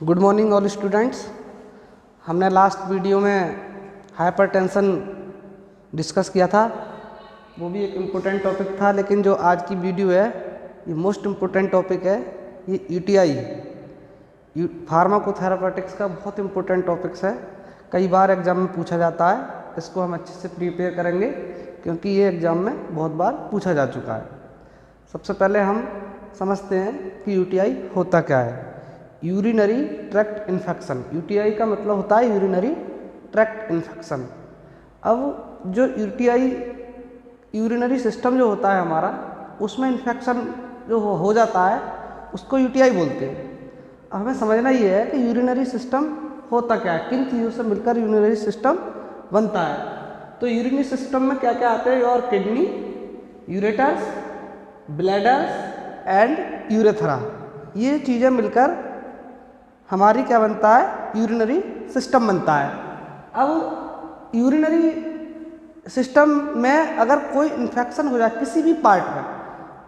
Good morning all students. हमने last video में hypertension discuss किया था, वो भी एक इम्पोर्टेंट टॉपिक था। लेकिन जो आज की वीडियो है ये मोस्ट इम्पोर्टेंट टॉपिक है। ये यूटीआई फार्माकोथेरापेटिक्स का बहुत इम्पोर्टेंट टॉपिक्स है। कई बार एग्जाम में पूछा जाता है, इसको हम अच्छे से प्रिपेयर करेंगे क्योंकि ये एग्ज़ाम में बहुत बार पूछा जा चुका है। सबसे पहले हम समझते हैं कि यूटीआई होता क्या है। यूरिनरी ट्रैक्ट इन्फेक्शन, यूटीआई का मतलब होता है यूरिनरी ट्रैक्ट इन्फेक्शन। अब जो यूरिनरी सिस्टम जो होता है हमारा, उसमें इन्फेक्शन जो हो जाता है उसको यूटीआई बोलते हैं। अब हमें समझना ये है कि यूरिनरी सिस्टम होता क्या है, किन चीज़ों से मिलकर यूरिनरी सिस्टम बनता है। तो यूरिनरी सिस्टम में क्या क्या आते हैं? Your kidney, ureters, bladders and urethra, ये चीज़ें मिलकर हमारी क्या बनता है? यूरिनरी सिस्टम बनता है। अब यूरिनरी सिस्टम में अगर कोई इन्फेक्शन हो जाए किसी भी पार्ट में,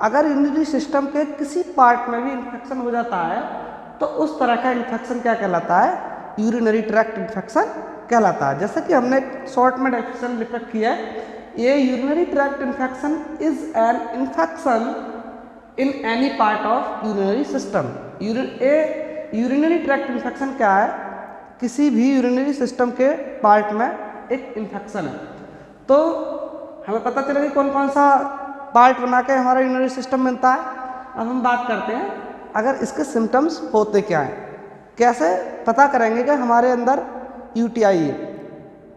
अगर यूरिनरी सिस्टम के किसी पार्ट में भी इन्फेक्शन हो जाता है तो उस तरह का इन्फेक्शन क्या कहलाता है? यूरिनरी ट्रैक्ट इन्फेक्शन कहलाता है। जैसे कि हमने शॉर्ट में डेफिनेशन लिख रखी है, ये urinary tract infection is an infection in any part of urinary system. Urinary tract infection क्या है? किसी भी यूरिनरी सिस्टम के पार्ट में एक इन्फेक्शन है। तो हमें पता चला कि कौन कौन सा पार्ट बना के हमारा यूरिनरी सिस्टम बनता है। अब हम बात करते हैं अगर इसके सिम्टम्स होते क्या हैं, कैसे पता करेंगे कि हमारे अंदर यूटीआई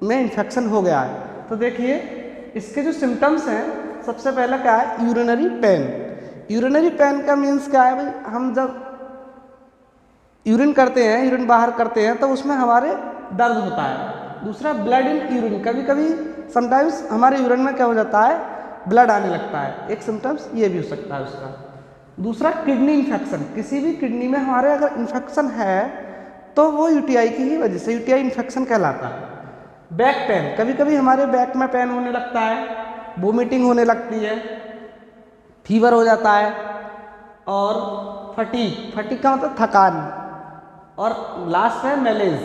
में इन्फेक्शन हो गया है। तो देखिए इसके जो सिम्टम्स हैं, सबसे पहला क्या है? Urinary pain. यूरिनरी पेन का मीन्स क्या है भाई? हम जब यूरिन करते हैं, यूरिन बाहर करते हैं तो उसमें हमारे दर्द होता है। दूसरा ब्लड इन यूरिन, कभी कभी समटाइम्स हमारे यूरिन में क्या हो जाता है? ब्लड आने लगता है, एक सिम्टम्स ये भी हो सकता है उसका। दूसरा किडनी इन्फेक्शन, किसी भी किडनी में हमारे अगर इन्फेक्शन है तो वो यूटीआई की ही वजह से यूटीआई इन्फेक्शन कहलाता है। बैक पेन, कभी कभी हमारे बैक में पेन होने लगता है, वोमिटिंग होने लगती है, फीवर हो जाता है, और फटीग का मतलब थकान, और लास्ट है मैलेज।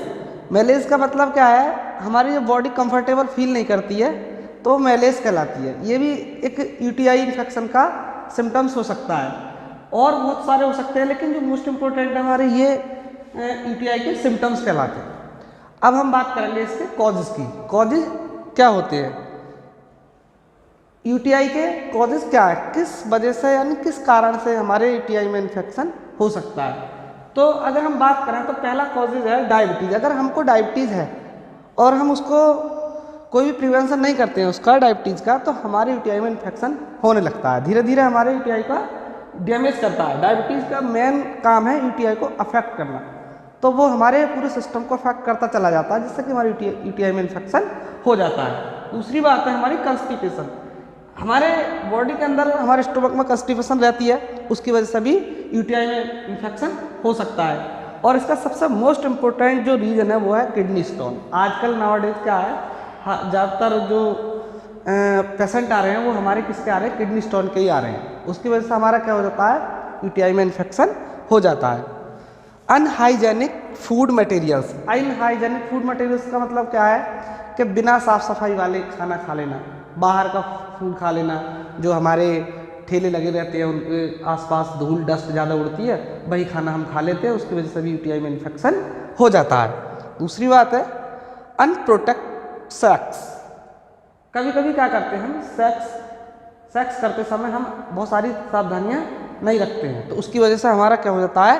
मैलेज का मतलब क्या है? हमारी जो बॉडी कंफर्टेबल फील नहीं करती है तो मैलेज कहलाती है। ये भी एक यूटीआई इन्फेक्शन का सिम्टम्स हो सकता है, और बहुत सारे हो सकते हैं, लेकिन जो मोस्ट इम्पोर्टेंट है हमारे ये यूटीआई के सिम्टम्स कहलाते हैं। अब हम बात करेंगे इसके कॉजेज की। कॉजेज क्या होते हैं? यूटीआई के कॉजेज क्या है? किस वजह से यानी किस कारण से हमारे यूटीआई में इन्फेक्शन हो सकता है। तो अगर हम बात करें तो पहला कॉजेज है डायबिटीज़। अगर हमको डायबिटीज़ है और हम उसको कोई भी प्रिवेंशन नहीं करते हैं उसका डायबिटीज़ का, तो हमारे यूटीआई में इन्फेक्शन होने लगता है। धीरे धीरे हमारे यूटीआई का डैमेज करता है। डायबिटीज़ का मेन काम है यूटीआई को अफेक्ट करना, तो वो हमारे पूरे सिस्टम को अफेक्ट करता चला जाता है, जिससे कि हमारे यूटीआई में इन्फेक्शन हो जाता है। दूसरी बात है हमारी कंस्टिपेशन। हमारे बॉडी के अंदर हमारे स्टोमक में कंस्टिपेशन रहती है, उसकी वजह से भी यूटीआई में इन्फेक्शन हो सकता है। और इसका सबसे मोस्ट इम्पोर्टेंट जो रीज़न है वो है किडनी स्टोन। आजकल नाउअडेज क्या है, ज़्यादातर जो पेशेंट आ रहे हैं वो हमारे किसके आ रहे हैं? किडनी स्टोन के ही आ रहे हैं। उसकी वजह से हमारा क्या हो जाता है? यूटीआई में इन्फेक्शन हो जाता है। Unhygienic food materials. Unhygienic food materials का मतलब क्या है? कि बिना साफ़ सफाई वाले खाना खा लेना, बाहर का फूड खा लेना, जो हमारे ठेले लगे रहते हैं उनके आसपास धूल डस्ट ज़्यादा उड़ती है, वही खाना हम खा लेते हैं, उसकी वजह से भी यूटीआई में इन्फेक्शन हो जाता है। दूसरी बात है अनप्रोटेक्ट सेक्स। कभी कभी क्या करते हैं हम? सेक्स करते समय हम बहुत सारी सावधानियां नहीं रखते हैं, तो उसकी वजह से हमारा क्या हो जाता है?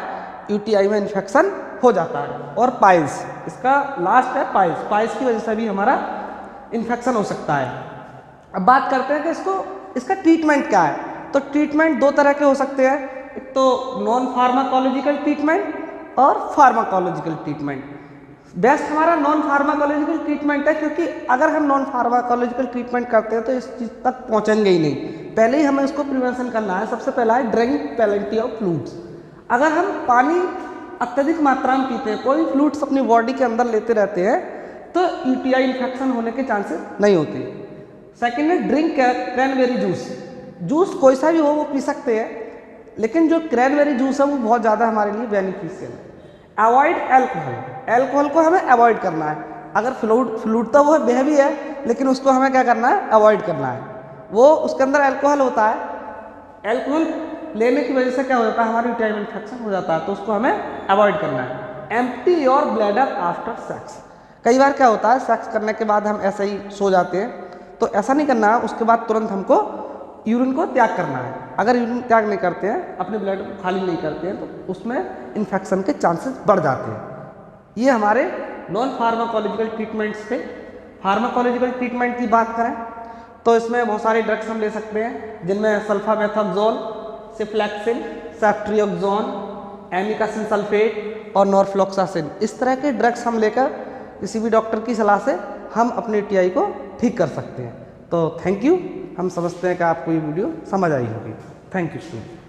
यूटीआई में इन्फेक्शन हो जाता है। और पाइल्स, इसका लास्ट है पाइल्स। पाइल्स की वजह से भी हमारा इन्फेक्शन हो सकता है। अब बात करते हैं कि इसका ट्रीटमेंट क्या है। तो ट्रीटमेंट दो तरह के हो सकते हैं, एक तो नॉन फार्माकोलॉजिकल ट्रीटमेंट और फार्माकोलॉजिकल ट्रीटमेंट। बेस्ट हमारा नॉन फार्माकोलॉजिकल ट्रीटमेंट है, क्योंकि अगर हम नॉन फार्माकोलॉजिकल ट्रीटमेंट करते हैं तो इस चीज़ तक पहुंचेंगे ही नहीं। पहले ही हमें इसको प्रिवेंशन करना है। सबसे पहला है ड्रिंक प्लेंटी ऑफ फ्लूइड्स। अगर हम पानी अत्यधिक मात्रा में पीते हैं, कोई फ्लूइड्स अपनी बॉडी के अंदर लेते रहते हैं, तो यूटीआई इन्फेक्शन होने के चांसेस नहीं होते। सेकेंड है ड्रिंक क्रैनबेरी जूस। जूस कोई सा भी हो वो पी सकते हैं, लेकिन जो क्रैनबेरी जूस है वो बहुत ज़्यादा हमारे लिए बेनिफिशियल है। अवॉइड एल्कोहल, एल्कोहल को हमें अवॉइड करना है। अगर फ्लूइड तो वो वह भी है, लेकिन उसको हमें क्या करना है, अवॉइड करना है। वो उसके अंदर अल्कोहल होता है, अल्कोहल लेने की वजह से क्या हो जाता है, हमारी यूटिलाइन इन्फेक्शन हो जाता है, तो उसको हमें अवॉइड करना है। Empty your bladder after sex, कई बार क्या होता है सेक्स करने के बाद हम ऐसे ही सो जाते हैं, तो ऐसा नहीं करना है, उसके बाद तुरंत हमको यूरिन को त्याग करना है। अगर यूरिन त्याग नहीं करते हैं, अपने ब्लैडर को खाली नहीं करते हैं, तो उसमें इन्फेक्शन के चांसेस बढ़ जाते हैं। ये हमारे नॉन फार्माकोलॉजिकल ट्रीटमेंट्स थे। फार्माकोलॉजिकल ट्रीटमेंट की बात करें तो इसमें बहुत सारे ड्रग्स हम ले सकते हैं, जिनमें सल्फामेथाक्सोल, सिफ्लैक्सिन, सेफ्ट्रियोक्सोन, एमिकासिन सल्फेट और नॉरफ्लॉक्सासिन, इस तरह के ड्रग्स हम लेकर किसी भी डॉक्टर की सलाह से हम अपने यूटीआई को ठीक कर सकते हैं। तो थैंक यू, हम समझते हैं कि आपको ये वीडियो समझ आई होगी। Thank you student.